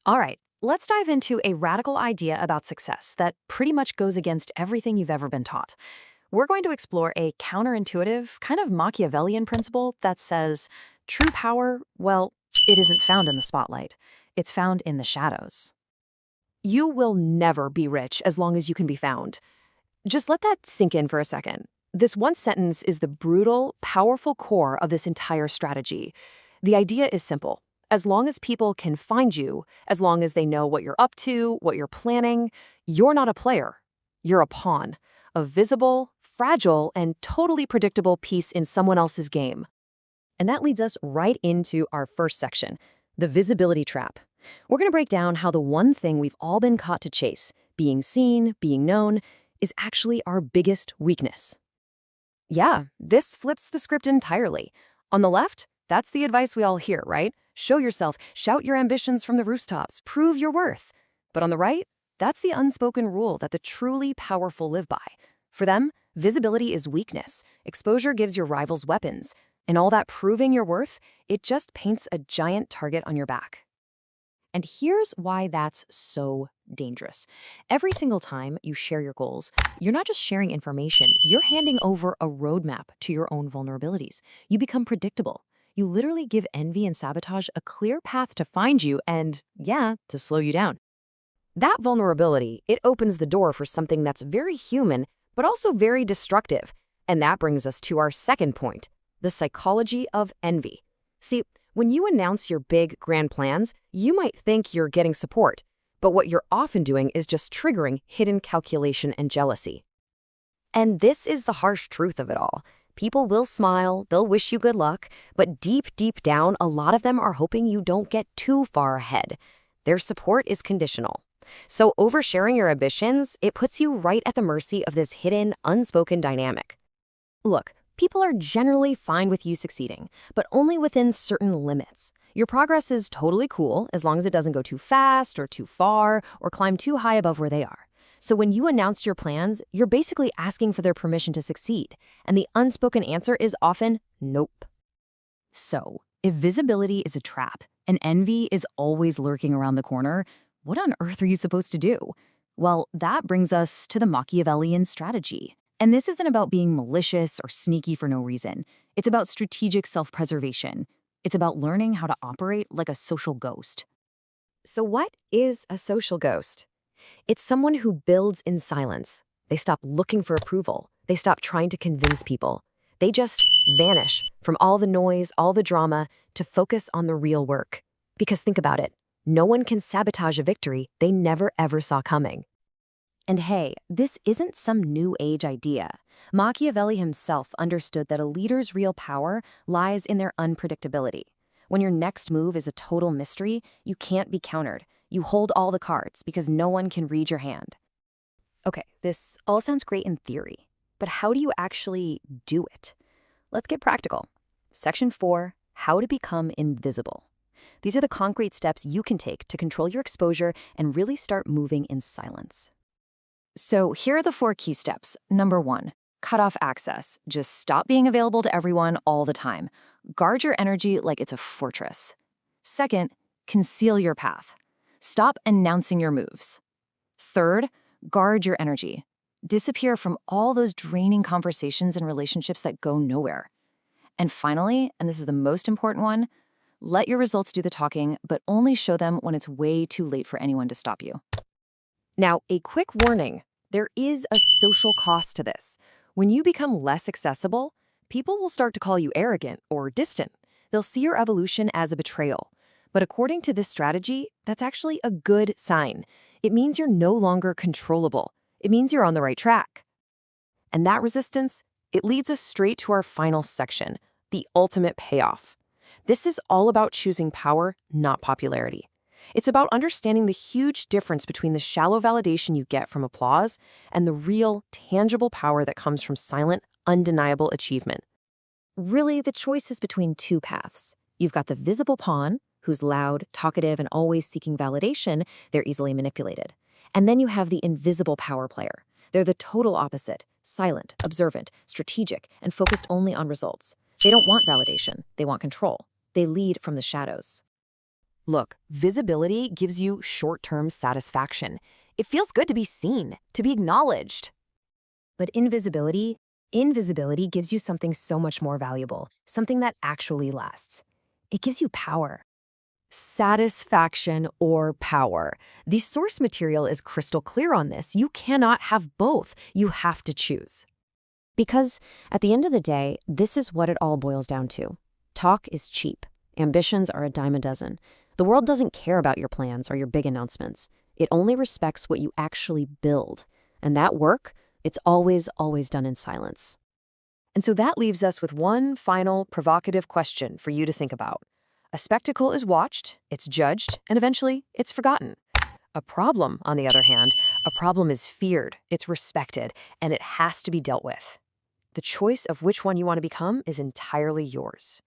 All right, let's dive into a radical idea about success that pretty much goes against everything you've ever been taught. We're going to explore a counterintuitive, kind of Machiavellian principle that says true power, well, it isn't found in the spotlight. It's found in the shadows. You will never be rich as long as you can be found. Just let that sink in for a second. This one sentence is the brutal, powerful core of this entire strategy. The idea is simple. As long as people can find you, as long as they know what you're up to, what you're planning, you're not a player. You're a pawn, a visible, fragile, and totally predictable piece in someone else's game. And that leads us right into our first section, the visibility trap. We're going to break down how the one thing we've all been caught to chase, being seen, being known, is actually our biggest weakness. Yeah, this flips the script entirely. On the left, that's the advice we all hear, right? Show yourself, shout your ambitions from the rooftops, prove your worth. But on the right, that's the unspoken rule that the truly powerful live by. For them, visibility is weakness. Exposure gives your rivals weapons. And all that proving your worth, it just paints a giant target on your back. And here's why that's so dangerous. Every single time you share your goals, you're not just sharing information, you're handing over a roadmap to your own vulnerabilities. You become predictable. You literally give envy and sabotage a clear path to find you and, yeah, to slow you down. That vulnerability, it opens the door for something that's very human, but also very destructive. And that brings us to our second point, the psychology of envy. See, when you announce your big, grand plans, you might think you're getting support, but what you're often doing is just triggering hidden calculation and jealousy. And this is the harsh truth of it all. People will smile, they'll wish you good luck, but deep, deep down, a lot of them are hoping you don't get too far ahead. Their support is conditional. So oversharing your ambitions, it puts you right at the mercy of this hidden, unspoken dynamic. Look, people are generally fine with you succeeding, but only within certain limits. Your progress is totally cool as long as it doesn't go too fast or too far or climb too high above where they are. So when you announce your plans, you're basically asking for their permission to succeed, and the unspoken answer is often nope. So, if visibility is a trap and envy is always lurking around the corner, what on earth are you supposed to do? Well, that brings us to the Machiavellian strategy. And this isn't about being malicious or sneaky for no reason. It's about strategic self-preservation. It's about learning how to operate like a social ghost. So what is a social ghost? It's someone who builds in silence. They stop looking for approval. They stop trying to convince people. They just vanish from all the noise, all the drama, to focus on the real work. Because think about it, no one can sabotage a victory they never ever saw coming. And hey, this isn't some new age idea. Machiavelli himself understood that a leader's real power lies in their unpredictability. When your next move is a total mystery, you can't be countered. You hold all the cards because no one can read your hand. Okay, this all sounds great in theory, but how do you actually do it? Let's get practical. Section 4, how to become invisible. These are the concrete steps you can take to control your exposure and really start moving in silence. So here are the 4 key steps. Number 1, cut off access. Just stop being available to everyone all the time. Guard your energy like it's a fortress. Second, conceal your path. Stop announcing your moves. Third, guard your energy. Disappear from all those draining conversations and relationships that go nowhere. And finally, and this is the most important one, let your results do the talking, but only show them when it's way too late for anyone to stop you. Now, a quick warning, there is a social cost to this. When you become less accessible, people will start to call you arrogant or distant. They'll see your evolution as a betrayal. But according to this strategy, that's actually a good sign. It means you're no longer controllable. It means you're on the right track. And that resistance, it leads us straight to our final section, the ultimate payoff. This is all about choosing power, not popularity. It's about understanding the huge difference between the shallow validation you get from applause and the real, tangible power that comes from silent, undeniable achievement. Really, the choice is between 2 paths. You've got the visible pawn, who's loud, talkative, and always seeking validation. They're easily manipulated. And then you have the invisible power player. They're the total opposite, silent, observant, strategic, and focused only on results. They don't want validation. They want control. They lead from the shadows. Look, visibility gives you short-term satisfaction. It feels good to be seen, to be acknowledged. But invisibility gives you something so much more valuable, something that actually lasts. It gives you power. Satisfaction or power. The source material is crystal clear on this. You cannot have both. You have to choose. Because at the end of the day, this is what it all boils down to. Talk is cheap. Ambitions are a dime a dozen. The world doesn't care about your plans or your big announcements. It only respects what you actually build. And that work, it's always done in silence. And so that leaves us with one final provocative question for you to think about. A spectacle is watched, it's judged, and eventually it's forgotten. A problem, on the other hand, a problem is feared, it's respected, and it has to be dealt with. The choice of which one you want to become is entirely yours.